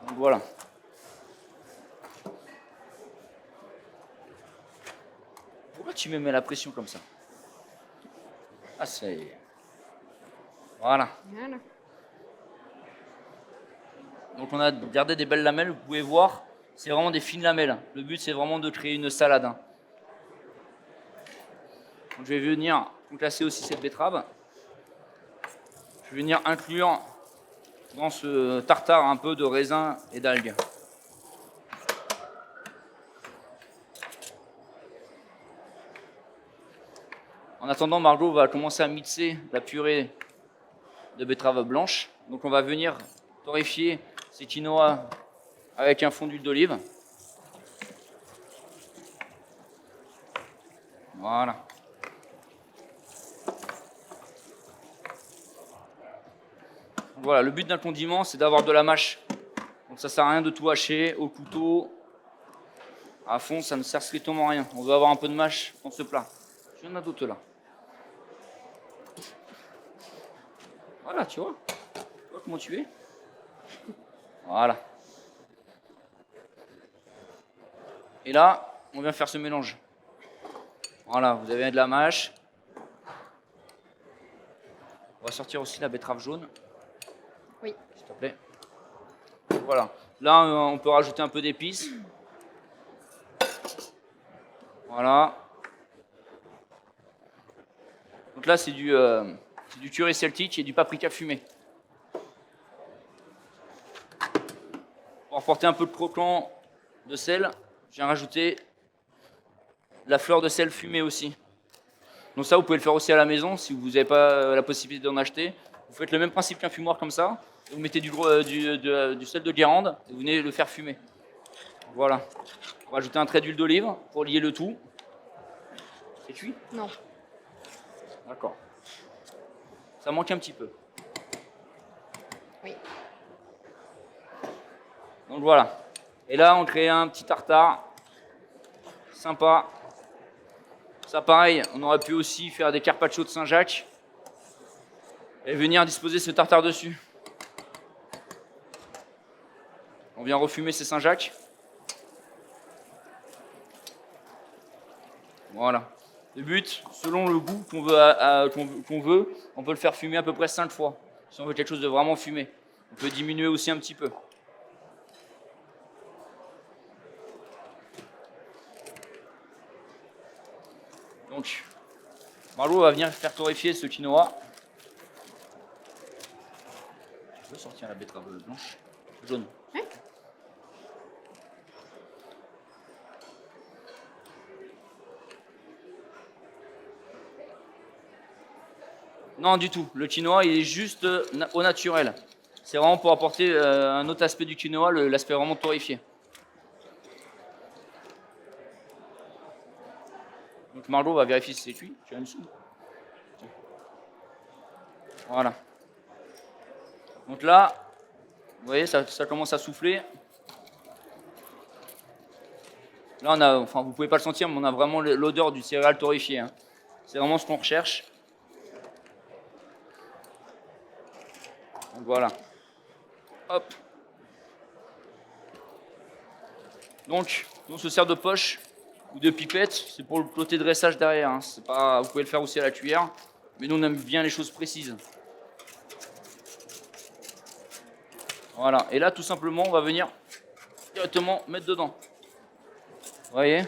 Donc voilà. Pourquoi tu me mets la pression comme ça? Ah, c'est... Voilà. Voilà. Donc on a gardé des belles lamelles, vous pouvez voir, c'est vraiment des fines lamelles. Le but c'est vraiment de créer une salade. Donc je vais venir concasser aussi cette betterave. Je vais venir inclure dans ce tartare un peu de raisin et d'algues. En attendant, Margot va commencer à mixer la purée de betterave blanche. Donc on va venir torréfier ces quinoa avec un fond d'huile d'olive. Voilà. Voilà, le but d'un condiment, c'est d'avoir de la mâche. Donc ça sert à rien de tout hacher au couteau. À fond, ça ne sert strictement à rien. On veut avoir un peu de mâche dans ce plat. Il y en a d'autres là. Voilà, tu vois. Tu vois comment tu es? Voilà. Et là, on vient faire ce mélange. Voilà, vous avez de la mâche. On va sortir aussi la betterave jaune. Oui. S'il te plaît. Voilà. Là, on peut rajouter un peu d'épices. Voilà. Donc là, c'est du curry celtique et du paprika fumé. Pour apporter un peu de croquant de sel, je viens rajouter de la fleur de sel fumée aussi. Donc ça, vous pouvez le faire aussi à la maison si vous n'avez pas la possibilité d'en acheter. Vous faites le même principe qu'un fumoir comme ça. Vous mettez du sel de Guérande et vous venez le faire fumer. Voilà. On va rajouter un trait d'huile d'olive pour lier le tout. C'est cuit? Non. D'accord. Ça manque un petit peu. Oui. Donc voilà. Et là, on crée un petit tartare. Sympa. Ça, pareil, on aurait pu aussi faire des carpaccio de Saint-Jacques et venir disposer ce tartare dessus. On vient refumer ces Saint-Jacques. Voilà. Le but, selon le goût qu'on veut, on peut le faire fumer à peu près 5 fois. Si on veut quelque chose de vraiment fumé. On peut diminuer aussi un petit peu. Marlo va venir faire torréfier ce quinoa. Tu peux sortir la betterave blanche, jaune. Ouais. Non, du tout. Le quinoa, il est juste au naturel. C'est vraiment pour apporter un autre aspect du quinoa, l'aspect vraiment torréfié. Donc Marlo va vérifier si c'est cuit. Tu as une soupe. Voilà. Donc là, vous voyez, ça commence à souffler. Là, vous pouvez pas le sentir, mais on a vraiment l'odeur du céréal torréfié. Hein. C'est vraiment ce qu'on recherche. Donc voilà. Hop. Donc, on se sert de poche ou de pipette. C'est pour le côté dressage derrière. Hein. C'est pas, vous pouvez le faire aussi à la cuillère. Mais nous, on aime bien les choses précises. Voilà. Et là, tout simplement, on va venir directement mettre dedans. Vous voyez?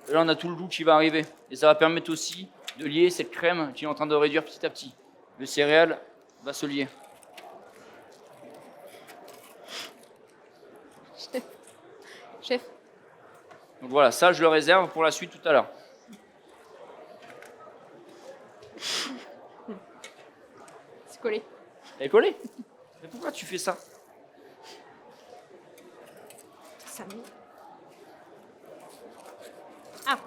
Et là, on a tout le goût qui va arriver. Et ça va permettre aussi de lier cette crème qui est en train de réduire petit à petit. Le céréal va se lier. Chef. Donc voilà, ça, je le réserve pour la suite tout à l'heure. C'est collé. Elle est collée? Mais pourquoi tu fais ça? Ça me... Ah.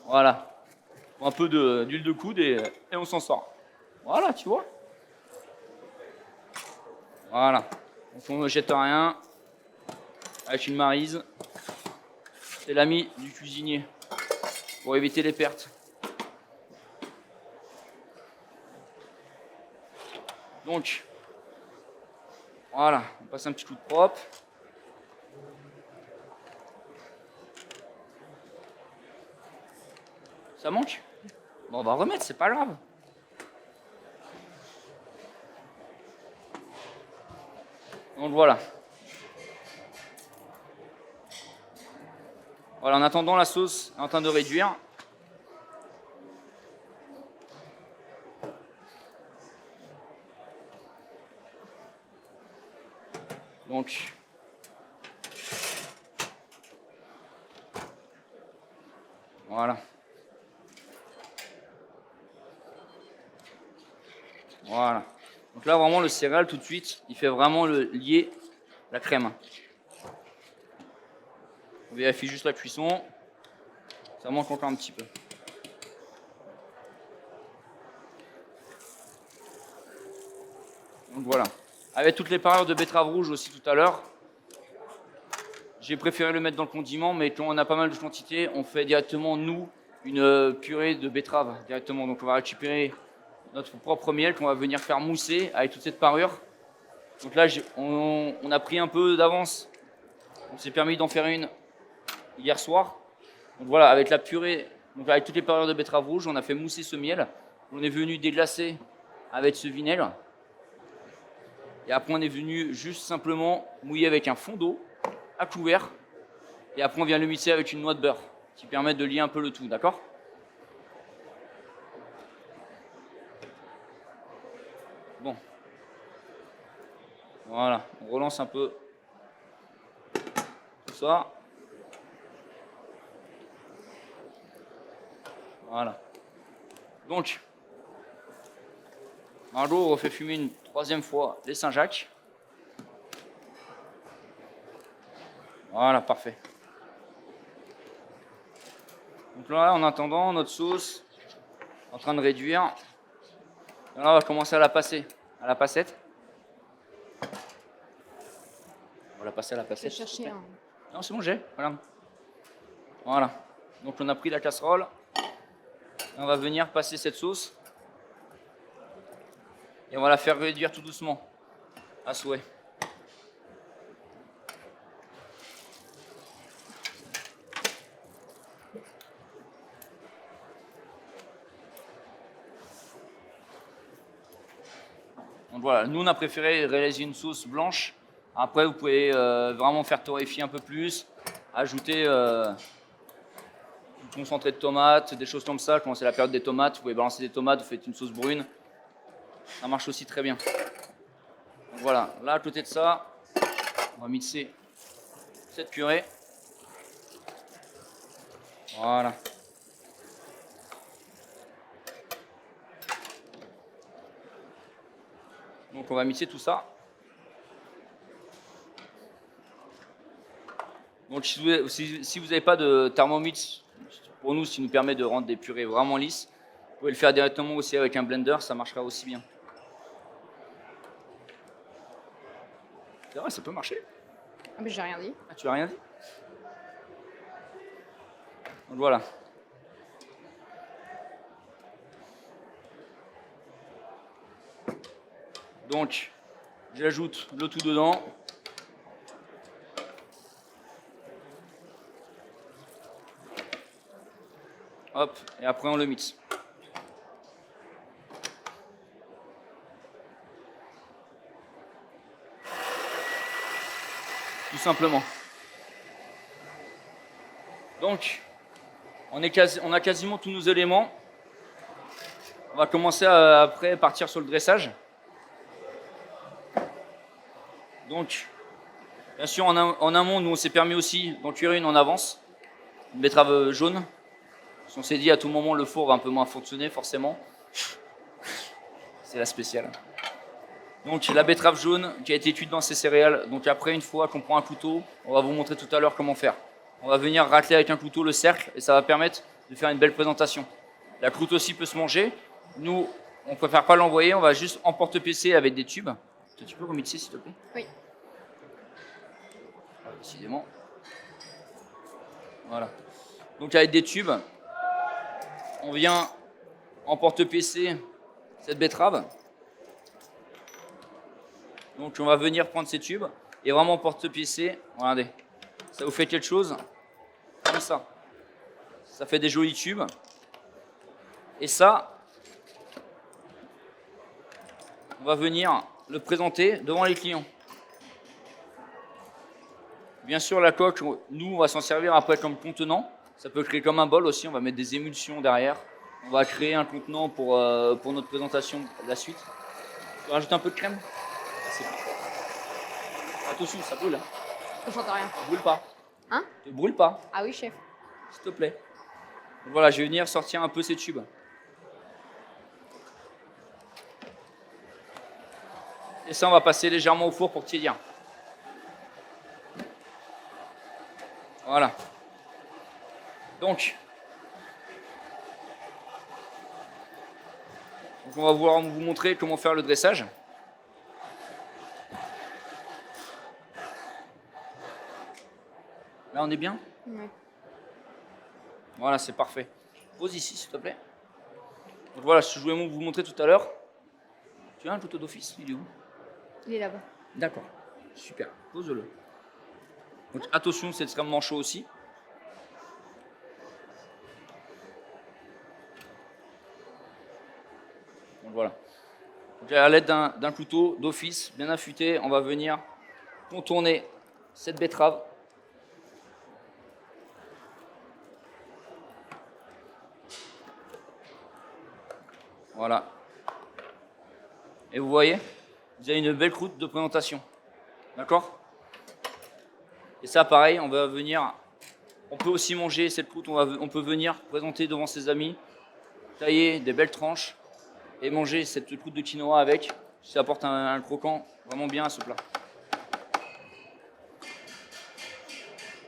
Voilà. Un peu d'huile de coude et on s'en sort. Voilà, tu vois. Voilà. Donc on ne jette rien. Avec une maryse. C'est l'ami du cuisinier. Pour éviter les pertes. Donc, voilà. On passe un petit coup de propre. Ça manque? Bon, on va remettre, c'est pas grave. Donc voilà. Voilà, en attendant, la sauce est en train de réduire. Donc, voilà. Voilà. Donc là, vraiment, le céréal, tout de suite, il fait vraiment lier la crème. On vérifie juste la cuisson. Ça manque encore un petit peu. Donc voilà. Avec toutes les parures de betterave rouge aussi tout à l'heure, j'ai préféré le mettre dans le condiment, mais quand on a pas mal de quantité, on fait directement, nous, une purée de betterave directement. Donc on va récupérer notre propre miel qu'on va venir faire mousser avec toute cette parure. Donc là, on a pris un peu d'avance. On s'est permis d'en faire une hier soir. Donc voilà, avec la purée, donc avec toutes les parures de betterave rouge, on a fait mousser ce miel. On est venu déglacer avec ce vinaigre. Et après, on est venu juste simplement mouiller avec un fond d'eau à couvert. Et après, on vient le mixer avec une noix de beurre qui permet de lier un peu le tout, d'accord? Bon. Voilà, on relance un peu tout ça. Voilà. Donc, Marlo refait fumer une troisième fois les Saint-Jacques. Voilà, parfait. Donc là, en attendant, notre sauce en train de réduire. Là, on va commencer à la passer à la passette. On va la passer à la Je vais passette. chercher un... Non, c'est bon, j'ai. Voilà. Voilà. Donc on a pris la casserole. Et on va venir passer cette sauce. Et on va la faire réduire tout doucement. À souhait. Donc voilà, nous on a préféré réaliser une sauce blanche. Après vous pouvez vraiment faire torréfier un peu plus, ajouter concentré de tomates, des choses comme ça. Quand c'est la période des tomates, vous pouvez balancer des tomates, vous faites une sauce brune. Ça marche aussi très bien. Donc voilà, là à côté de ça, on va mixer cette purée. Voilà. Donc on va mixer tout ça. Donc si vous n'avez pas de Thermomix, pour nous, ce qui nous permet de rendre des purées vraiment lisses, vous pouvez le faire directement aussi avec un blender, ça marchera aussi bien. C'est vrai, ça peut marcher. Ah, mais j'ai rien dit. Ah, tu as rien dit? Donc voilà. Donc, j'ajoute le tout dedans. Hop, et après on le mixe. Tout simplement. Donc, on a quasiment tous nos éléments. On va commencer à après partir sur le dressage. Donc, bien sûr, en amont, nous on s'est permis aussi d'en cuire une en avance, une betterave jaune. On s'est dit à tout moment le four va un peu moins fonctionner forcément. C'est la spéciale. Donc la betterave jaune qui a été cuite dans ses céréales. Donc après, une fois qu'on prend un couteau, on va vous montrer tout à l'heure comment faire. On va venir racler avec un couteau le cercle et ça va permettre de faire une belle présentation. La croûte aussi peut se manger. Nous, on préfère pas l'envoyer, on va juste emporte-piécer avec des tubes. Tu peux remixer s'il te plaît? Oui. Décidément. Voilà. Donc avec des tubes, on vient emporte-piécer cette betterave. Donc on va venir prendre ces tubes et vraiment emporte-piécer. Regardez, ça vous fait quelque chose comme ça. Ça fait des jolis tubes. Et ça, on va venir le présenter devant les clients. Bien sûr, la coque, nous, on va s'en servir après comme contenant. Ça peut créer comme un bol aussi, on va mettre des émulsions derrière. On va créer un contenant pour notre présentation de la suite. Tu rajoutes un peu de crème? C'est parfait. Attention, ça brûle. Hein. J'entends rien. Ne brûle pas. Hein? Ne brûle pas, Ah oui, chef. s'il te plaît. Donc voilà, je vais venir sortir un peu ces tubes. Et ça, on va passer légèrement au four pour tiédir. Voilà. Donc, on va pouvoir vous montrer comment faire le dressage. Là, on est bien? Oui. Voilà, c'est parfait. Pose ici, s'il te plaît. Donc voilà, ce que je voulais vous montrer tout à l'heure. Tu as un couteau d'office? Il est où? Il est là-bas. D'accord. Super. Pose-le. Donc attention, c'est extrêmement chaud aussi. Donc voilà. Donc, à l'aide d'un couteau d'office bien affûté, on va venir contourner cette betterave. Voilà. Et vous voyez, vous avez une belle croûte de présentation. D'accord? Et ça, pareil, on va venir. On peut aussi manger cette croûte, on peut venir présenter devant ses amis, tailler des belles tranches et manger cette croûte de quinoa avec. Ça apporte un croquant vraiment bien à ce plat.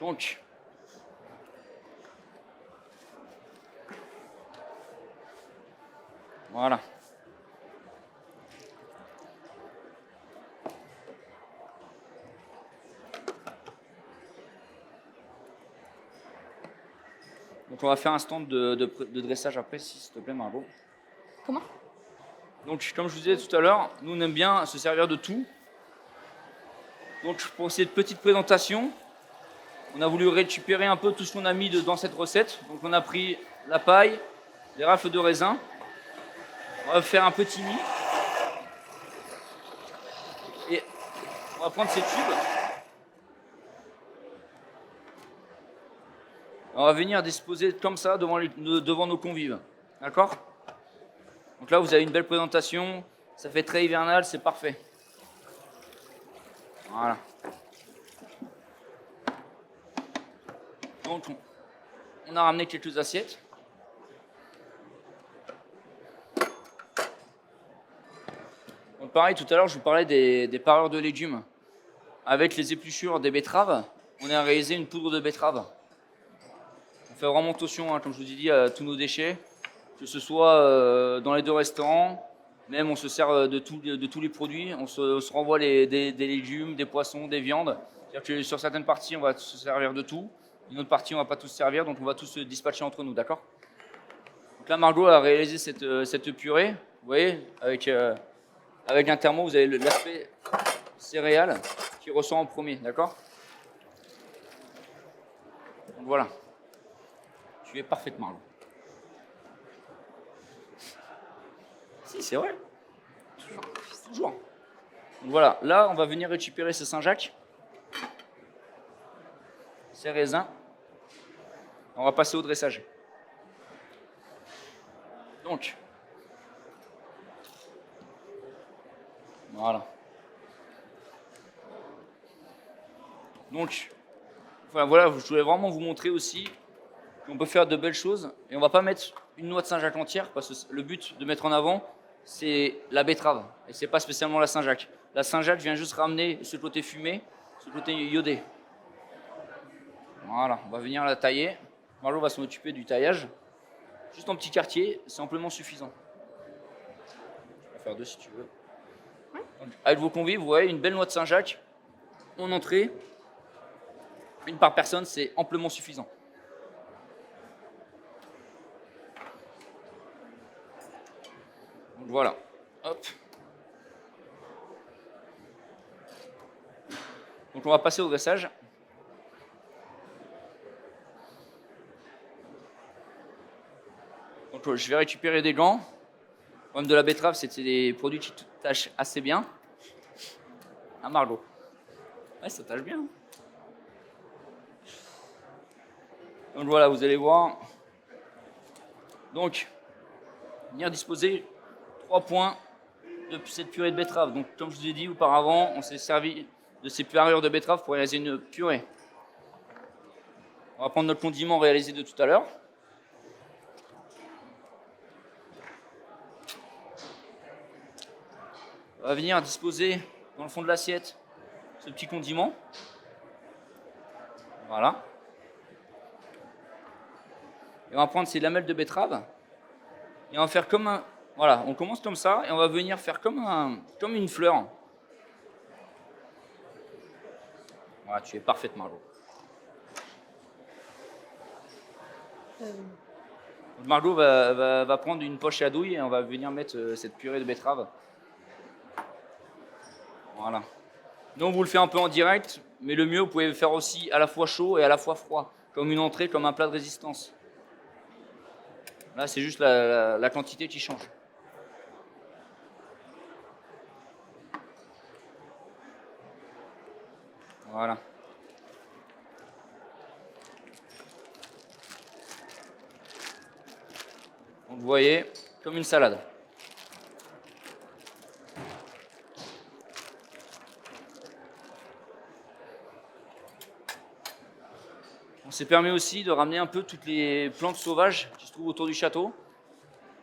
Donc, voilà. Donc on va faire un stand de dressage après, s'il te plaît, Margot. Comment? Donc comme je vous disais tout à l'heure, nous on aime bien se servir de tout. Donc pour cette petite présentation, on a voulu récupérer un peu tout ce qu'on a mis dans cette recette. Donc on a pris la paille, les rafles de raisin. On va faire un petit nid. Et on va prendre ces tubes. On va venir disposer comme ça devant nos convives. D'accord? Donc là, vous avez une belle présentation. Ça fait très hivernal, c'est parfait. Voilà. Donc, on a ramené quelques assiettes. Donc pareil, tout à l'heure, je vous parlais des parures de légumes. Avec les épluchures des betteraves, on a réalisé une poudre de betterave. On fait vraiment attention, hein, comme je vous ai dit, à tous nos déchets, que ce soit dans les 2 restaurants, même on se sert de tous les produits, on se renvoie des légumes, des poissons, des viandes. C'est-à-dire que sur certaines parties, on va se servir de tout, une autre partie, on ne va pas tous se servir, donc on va tous se dispatcher entre nous, d'accord? Donc là, Margot a réalisé cette purée, vous voyez, avec un thermo, vous avez l'aspect céréales qui ressort en premier, d'accord? Donc voilà. Tu es parfaitement là. Si, c'est vrai. Toujours. Donc voilà, là, on va venir récupérer ce Saint-Jacques, ces raisins. On va passer au dressage. Donc, voilà. Donc, voilà, je voulais vraiment vous montrer aussi qu'on peut faire de belles choses. Et on va pas mettre une noix de Saint-Jacques entière, parce que le but de mettre en avant, c'est la betterave. Et c'est pas spécialement la Saint-Jacques. La Saint-Jacques vient juste ramener ce côté fumé, ce côté iodé. Voilà, on va venir la tailler. Marjo va s'en occuper du taillage. Juste en petit quartier, c'est amplement suffisant. Tu peux faire deux si tu veux. Donc, avec vos convives, vous voyez, une belle noix de Saint-Jacques en entrée. Une par personne, c'est amplement suffisant. Donc voilà. Hop. Donc on va passer au dressage. Donc je vais récupérer des gants. Le problème de la betterave, c'est que c'est des produits qui tâchent assez bien. Ah, Margot. Ouais, ça tâche bien. Donc voilà, vous allez voir. Donc, venir disposer 3 points de cette purée de betterave. Donc, comme je vous ai dit auparavant, on s'est servi de ces parures de betterave pour réaliser une purée. On va prendre notre condiment réalisé de tout à l'heure. On va venir disposer dans le fond de l'assiette ce petit condiment. Voilà. Et on va prendre ces lamelles de betterave et on va faire comme un... Voilà, on commence comme ça et on va venir faire comme une fleur. Voilà, tu es parfaite, Margot. Margot va prendre une poche à douille et on va venir mettre cette purée de betterave. Voilà. Nous, on vous le fait un peu en direct, mais le mieux, vous pouvez le faire aussi à la fois chaud et à la fois froid, comme une entrée, comme un plat de résistance. Là, c'est juste la quantité qui change. Voilà. Donc, vous voyez, comme une salade. On s'est permis aussi de ramener un peu toutes les plantes sauvages qui se trouvent autour du château.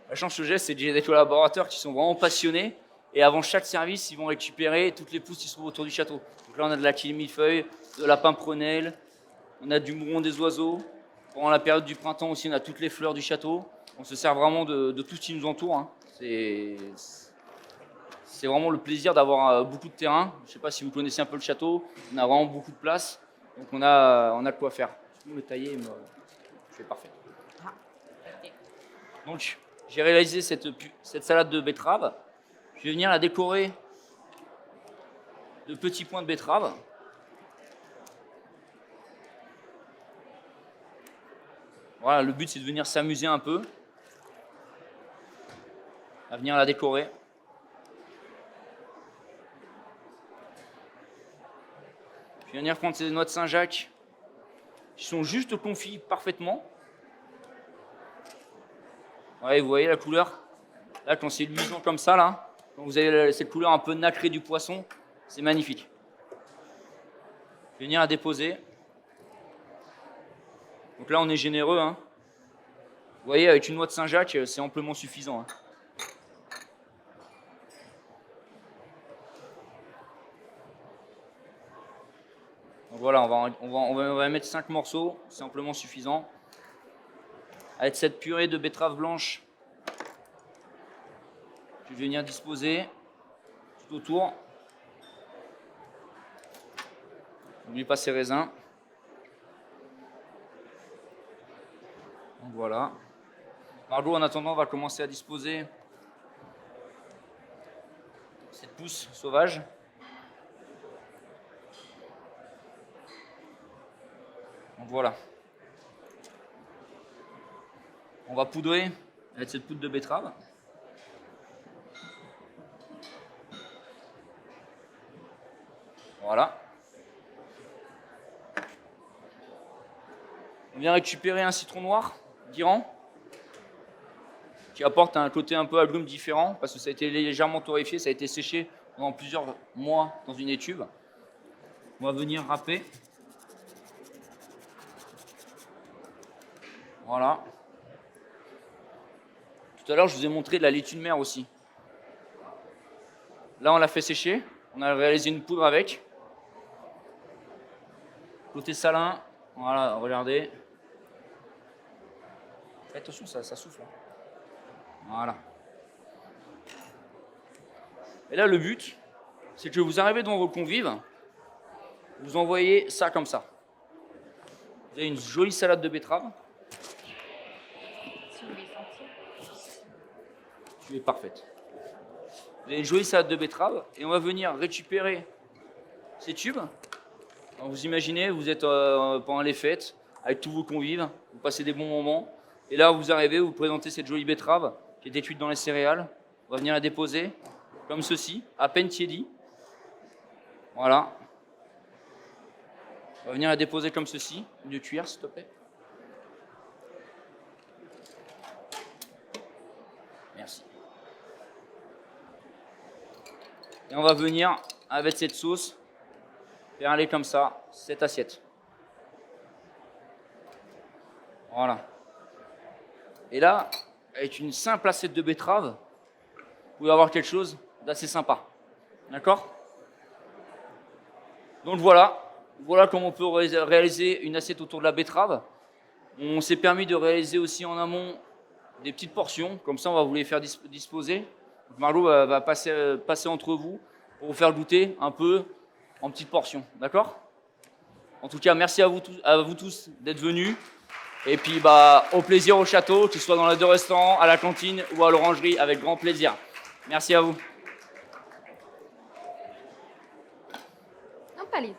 La chance que j'ai, c'est que j'ai des collaborateurs qui sont vraiment passionnés. Et avant chaque service, ils vont récupérer toutes les pousses qui se trouvent autour du château. Donc là, on a de la millefeuille, de la pimprenelle, on a du mouron des oiseaux. Pendant la période du printemps aussi, on a toutes les fleurs du château. On se sert vraiment de tout ce qui nous entoure, hein. C'est vraiment le plaisir d'avoir beaucoup de terrain. Je ne sais pas si vous connaissez un peu le château. On a vraiment beaucoup de place. Donc on a de quoi faire. Je peux me tailler, c'est parfait. Donc j'ai réalisé cette salade de betterave. Je vais venir la décorer de petits points de betterave. Voilà, le but c'est de venir s'amuser un peu, à venir la décorer. Je vais venir prendre ces noix de Saint-Jacques. qui sont juste confits parfaitement. Ouais, vous voyez la couleur? Là, quand c'est luisant comme ça, là, quand vous avez cette couleur un peu nacrée du poisson, c'est magnifique. Je vais venir à déposer. Donc là, on est généreux, hein. Vous voyez, avec une noix de Saint-Jacques, c'est amplement suffisant, hein. Donc voilà, on va mettre 5 morceaux, c'est amplement suffisant. Avec cette purée de betterave blanche, je vais venir disposer tout autour. N'oubliez pas ces raisins. Donc voilà. Margot, en attendant, va commencer à disposer cette pousse sauvage. Donc voilà. On va poudrer avec cette poudre de betterave. Voilà. On vient récupérer un citron noir d'Iran qui apporte un côté un peu agrume différent parce que ça a été légèrement torréfié, ça a été séché pendant plusieurs mois dans une étuve. On va venir râper. Voilà. Tout à l'heure, je vous ai montré de la laitue de mer aussi. Là, on l'a fait sécher. On a réalisé une poudre avec. Côté salin, voilà, regardez. Attention, ça souffle. Voilà. Et là, le but, c'est que vous arrivez dans vos convives, vous envoyez ça comme ça. Vous avez une jolie salade de betterave. Tu es parfaite. Vous avez une jolie salade de betterave et on va venir récupérer ces tubes. Alors vous imaginez, vous êtes pendant les fêtes avec tous vos convives, vous passez des bons moments et là vous arrivez, vous présentez cette jolie betterave qui est détruite dans les céréales. On va venir la déposer comme ceci, à peine tiédie. Voilà. On va venir la déposer comme ceci, une cuillère s'il te plaît. Merci. Et on va venir, avec cette sauce, faire aller comme ça, cette assiette. Voilà. Et là, avec une simple assiette de betterave, vous pouvez avoir quelque chose d'assez sympa. D'accord? Donc voilà comment on peut réaliser une assiette autour de la betterave. On s'est permis de réaliser aussi en amont des petites portions, comme ça on va vous les faire disposer. Donc Margot va passer entre vous pour vous faire goûter un peu en petites portions, d'accord? En tout cas, merci à vous tous d'être venus. Et puis au plaisir au château, que ce soit dans les deux restaurants, à la cantine ou à l'orangerie, avec grand plaisir. Merci à vous. Non, pas les.